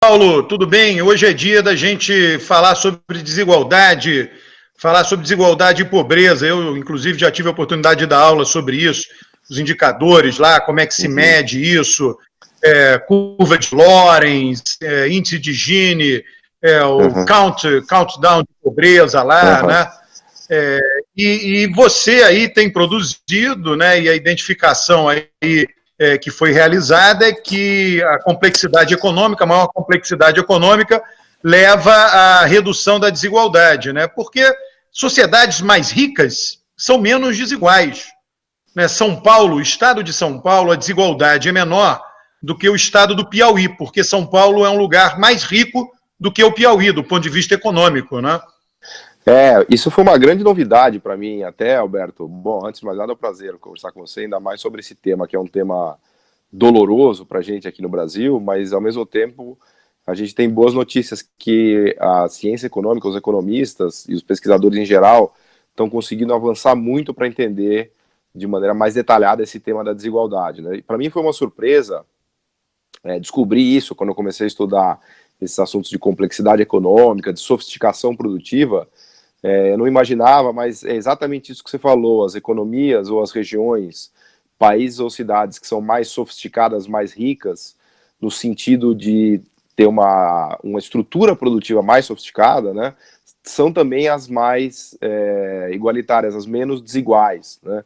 Paulo, tudo bem? Hoje é dia da gente falar sobre desigualdade e pobreza. Eu, inclusive, já tive a oportunidade de dar aula sobre isso, os indicadores lá, como é que se mede isso, curva de Lorenz, índice de Gini, o countdown de pobreza lá, né? E você aí tem produzido, né, e a identificação aí que foi realizada é que a complexidade econômica, a maior complexidade econômica, leva à redução da desigualdade, né? Porque sociedades mais ricas são menos desiguais. Né? São Paulo, o estado de São Paulo, a desigualdade é menor do que o estado do Piauí, porque São Paulo é um lugar mais rico do que o Piauí, do ponto de vista econômico, né? Isso foi uma grande novidade para mim até, Alberto. Bom, antes de mais nada, é um prazer conversar com você, ainda mais sobre esse tema, que é um tema doloroso para a gente aqui no Brasil, mas ao mesmo tempo a gente tem boas notícias que a ciência econômica, os economistas e os pesquisadores em geral estão conseguindo avançar muito para entender de maneira mais detalhada esse tema da desigualdade, né? Para mim foi uma surpresa descobrir isso quando eu comecei a estudar esses assuntos de complexidade econômica, de sofisticação produtiva. Eu não imaginava, mas é exatamente isso que você falou, as economias ou as regiões, países ou cidades que são mais sofisticadas, mais ricas, no sentido de ter uma estrutura produtiva mais sofisticada, né, são também as mais igualitárias, as menos desiguais, né?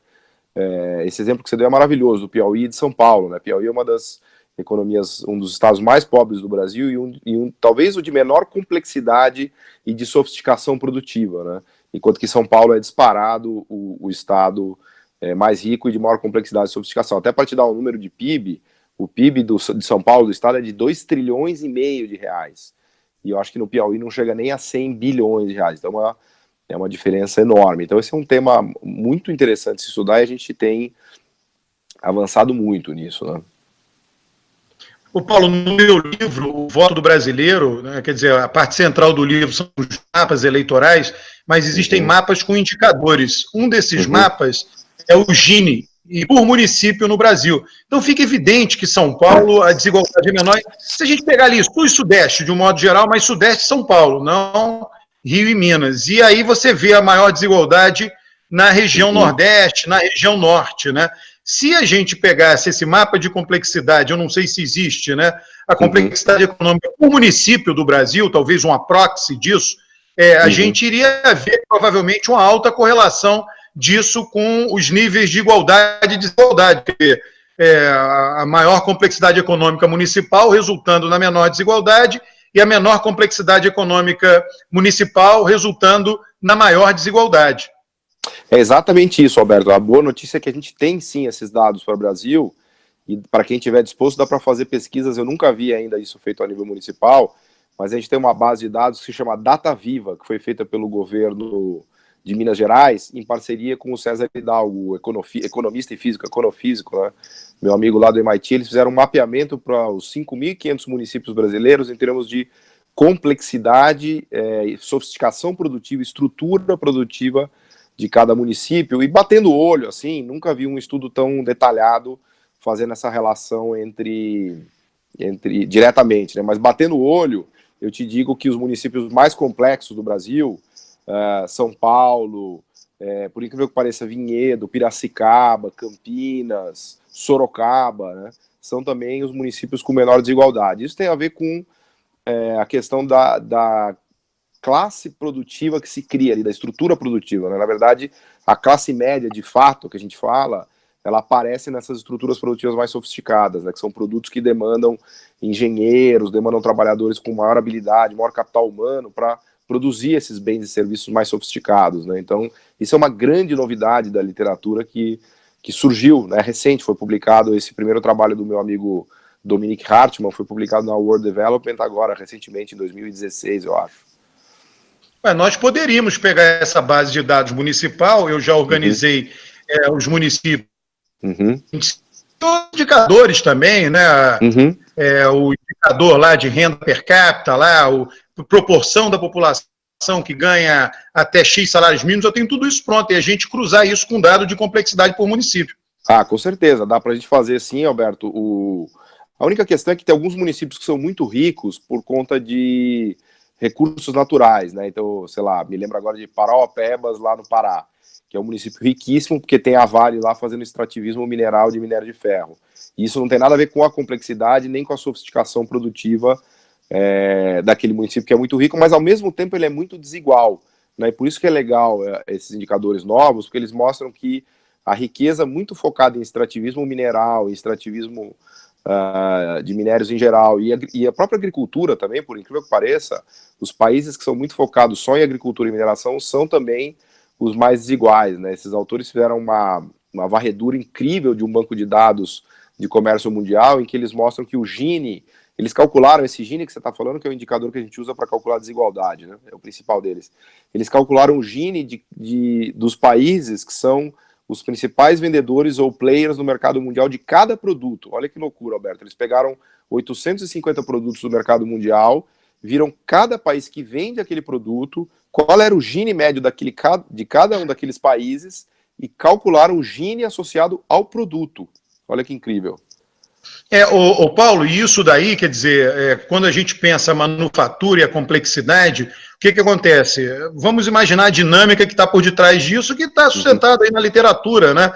Esse exemplo que você deu é maravilhoso, do Piauí e de São Paulo, né? Piauí é uma das economias, um dos estados mais pobres do Brasil e talvez o de menor complexidade e de sofisticação produtiva, né? Enquanto que São Paulo é disparado o estado mais rico e de maior complexidade e sofisticação. Até para te dar um número de PIB, o PIB de São Paulo, do estado, é de 2,5 trilhões de reais. E eu acho que no Piauí não chega nem a 100 bilhões de reais. Então é uma diferença enorme. Então esse é um tema muito interessante de se estudar e a gente tem avançado muito nisso, né? O Paulo, no meu livro, O Voto do Brasileiro, né, quer dizer, a parte central do livro são os mapas eleitorais, mas existem mapas com indicadores. Um desses mapas é o Gini, e por município no Brasil. Então fica evidente que São Paulo, a desigualdade é menor. Se a gente pegar ali sul e sudeste, de um modo geral, mas sudeste São Paulo, não Rio e Minas. E aí você vê a maior desigualdade na região nordeste, na região norte, né? Se a gente pegasse esse mapa de complexidade, eu não sei se existe, né? A complexidade econômica por município do Brasil, talvez uma proxy disso, a gente iria ver provavelmente uma alta correlação disso com os níveis de igualdade e desigualdade. A maior complexidade econômica municipal resultando na menor desigualdade e a menor complexidade econômica municipal resultando na maior desigualdade. É exatamente isso, Alberto. A boa notícia é que a gente tem sim esses dados para o Brasil, e para quem estiver disposto dá para fazer pesquisas. Eu nunca vi ainda isso feito a nível municipal, mas a gente tem uma base de dados que se chama Data Viva, que foi feita pelo governo de Minas Gerais, em parceria com o César Hidalgo, economista e físico, econofísico, né? Meu amigo lá do MIT. Eles fizeram um mapeamento para os 5.500 municípios brasileiros em termos de complexidade, sofisticação produtiva, estrutura produtiva de cada município, e batendo o olho, assim, nunca vi um estudo tão detalhado fazendo essa relação entre diretamente, né? Mas batendo o olho, eu te digo que os municípios mais complexos do Brasil, São Paulo, por incrível que pareça, Vinhedo, Piracicaba, Campinas, Sorocaba, né, são também os municípios com menor desigualdade. Isso tem a ver com a questão da classe produtiva que se cria ali, da estrutura produtiva, né? Na verdade, a classe média, de fato, que a gente fala, ela aparece nessas estruturas produtivas mais sofisticadas, né? Que são produtos que demandam engenheiros, demandam trabalhadores com maior habilidade, maior capital humano para produzir esses bens e serviços mais sofisticados, né? Então, isso é uma grande novidade da literatura que surgiu, né? Recente, foi publicado esse primeiro trabalho do meu amigo Dominic Hartmann, foi publicado na World Development agora, recentemente, em 2016, eu acho. Nós poderíamos pegar essa base de dados municipal, eu já organizei os municípios, indicadores também, né? O indicador lá de renda per capita, lá, a proporção da população que ganha até X salários mínimos, eu tenho tudo isso pronto, e a gente cruzar isso com dado de complexidade por município. Com certeza, dá para a gente fazer sim, Alberto. A única questão é que tem alguns municípios que são muito ricos por conta de recursos naturais, né? Então, sei lá, me lembro agora de Parauapebas, lá no Pará, que é um município riquíssimo porque tem a Vale lá fazendo extrativismo mineral de minério de ferro. E isso não tem nada a ver com a complexidade nem com a sofisticação produtiva daquele município que é muito rico, mas ao mesmo tempo ele é muito desigual, né? E por isso que é legal esses indicadores novos, porque eles mostram que a riqueza muito focada em extrativismo mineral, em extrativismo de minérios em geral, e a própria agricultura também, por incrível que pareça, os países que são muito focados só em agricultura e mineração são também os mais desiguais, né? Esses autores fizeram uma varredura incrível de um banco de dados de comércio mundial, em que eles mostram que o Gini, eles calcularam esse Gini que você está falando, que é o indicador que a gente usa para calcular a desigualdade, né? É o principal deles. Eles calcularam o Gini dos países que são os principais vendedores ou players no mercado mundial de cada produto. Olha que loucura, Alberto. Eles pegaram 850 produtos do mercado mundial, viram cada país que vende aquele produto, qual era o Gini médio de cada um daqueles países e calcularam o Gini associado ao produto. Olha que incrível. O Paulo, e isso daí, quer dizer, quando a gente pensa a manufatura e a complexidade, o que acontece? Vamos imaginar a dinâmica que está por detrás disso, que está sustentada aí na literatura, né?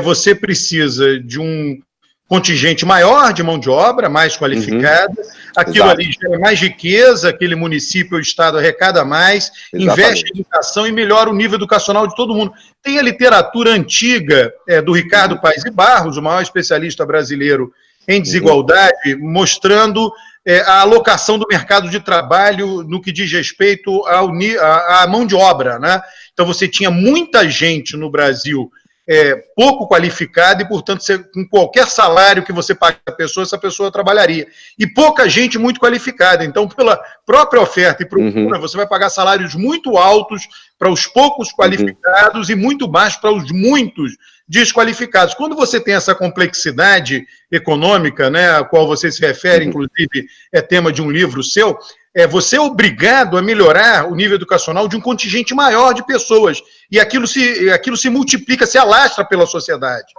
Você precisa de um contingente maior de mão de obra, mais qualificada, aquilo Exato. ali gera mais riqueza, aquele município ou estado arrecada mais, investe em educação e melhora o nível educacional de todo mundo. Tem a literatura antiga do Ricardo Paes de Barros, o maior especialista brasileiro em desigualdade, mostrando a alocação do mercado de trabalho no que diz respeito à mão de obra, né? Então você tinha muita gente no Brasil pouco qualificada e, portanto, com qualquer salário que você pague a pessoa, essa pessoa trabalharia. E pouca gente muito qualificada. Então, pela própria oferta e procura, você vai pagar salários muito altos para os poucos qualificados e muito baixos para os muitos desqualificados. Quando você tem essa complexidade econômica, né, a qual você se refere, inclusive é tema de um livro seu, você é obrigado a melhorar o nível educacional de um contingente maior de pessoas. E aquilo se multiplica, se alastra pela sociedade.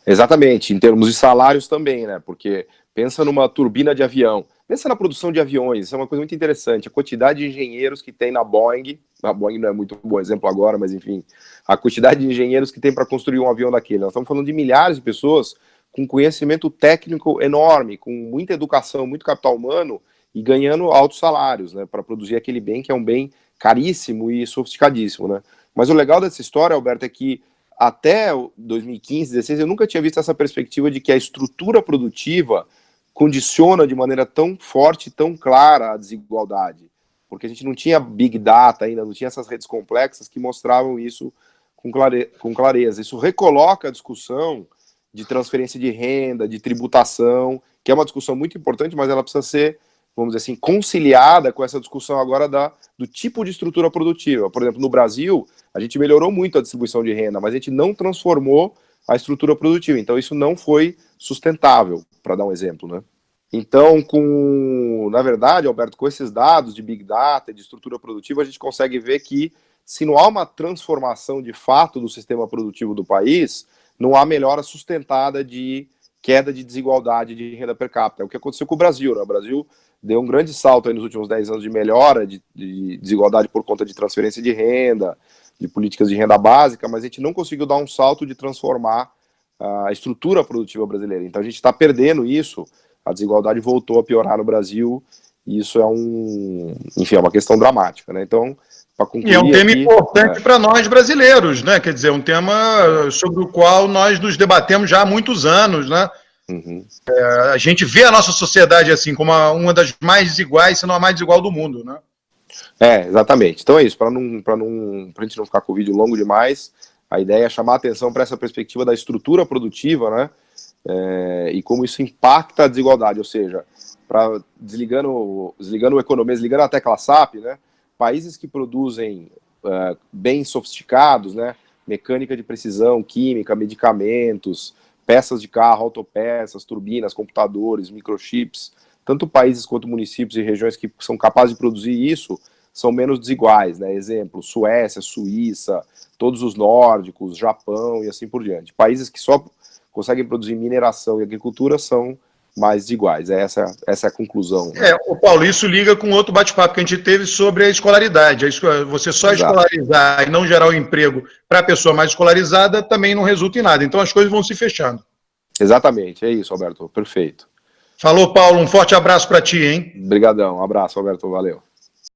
Exatamente, em termos de salários também, né? Porque pensa numa turbina de avião, pensa na produção de aviões, isso é uma coisa muito interessante. A quantidade de engenheiros que tem na Boeing não é muito bom exemplo agora, mas enfim, a quantidade de engenheiros que tem para construir um avião daquele. Nós estamos falando de milhares de pessoas com conhecimento técnico enorme, com muita educação, muito capital humano e ganhando altos salários, né? Para produzir aquele bem que é um bem caríssimo e sofisticadíssimo, né? Mas o legal dessa história, Alberto, é que até 2015, 2016, eu nunca tinha visto essa perspectiva de que a estrutura produtiva condiciona de maneira tão forte, tão clara a desigualdade. Porque a gente não tinha Big Data ainda, não tinha essas redes complexas que mostravam isso com clareza. Isso recoloca a discussão de transferência de renda, de tributação, que é uma discussão muito importante, mas ela precisa ser, vamos dizer assim, conciliada com essa discussão agora do tipo de estrutura produtiva. Por exemplo, no Brasil, a gente melhorou muito a distribuição de renda, mas a gente não transformou a estrutura produtiva. Então, isso não foi sustentável, para dar um exemplo, né? Então, na verdade, Alberto, com esses dados de Big Data, de estrutura produtiva, a gente consegue ver que, se não há uma transformação de fato do sistema produtivo do país, não há melhora sustentada de queda de desigualdade de renda per capita. É o que aconteceu com o Brasil, né? O Brasil deu um grande salto aí nos últimos 10 anos de melhora de desigualdade por conta de transferência de renda, de políticas de renda básica, mas a gente não conseguiu dar um salto de transformar a estrutura produtiva brasileira. Então a gente está perdendo isso, a desigualdade voltou a piorar no Brasil, e isso é uma questão dramática, né? Então, para concluir, e é um tema importante para nós brasileiros, né? Quer dizer, um tema sobre o qual nós nos debatemos já há muitos anos, né? A gente vê a nossa sociedade assim como uma das mais desiguais, se não a mais desigual do mundo, né? Exatamente. Então é isso, para a gente não ficar com o vídeo longo demais, a ideia é chamar a atenção para essa perspectiva da estrutura produtiva, né? E como isso impacta a desigualdade, ou seja, desligando o economia, desligando a tecla SAP, né? Países que produzem bens sofisticados, né? Mecânica de precisão, química, medicamentos, peças de carro, autopeças, turbinas, computadores, microchips, tanto países quanto municípios e regiões que são capazes de produzir isso são menos desiguais, né? Exemplo, Suécia, Suíça, todos os nórdicos, Japão e assim por diante. Países que só conseguem produzir mineração e agricultura são mais desiguais. Essa é a conclusão. Né? O Paulo, isso liga com outro bate-papo que a gente teve sobre a escolaridade. Você só escolarizar e não gerar o emprego para a pessoa mais escolarizada também não resulta em nada. Então as coisas vão se fechando. Exatamente, é isso, Alberto. Perfeito. Falou, Paulo. Um forte abraço para ti, hein? Obrigadão. Um abraço, Alberto. Valeu.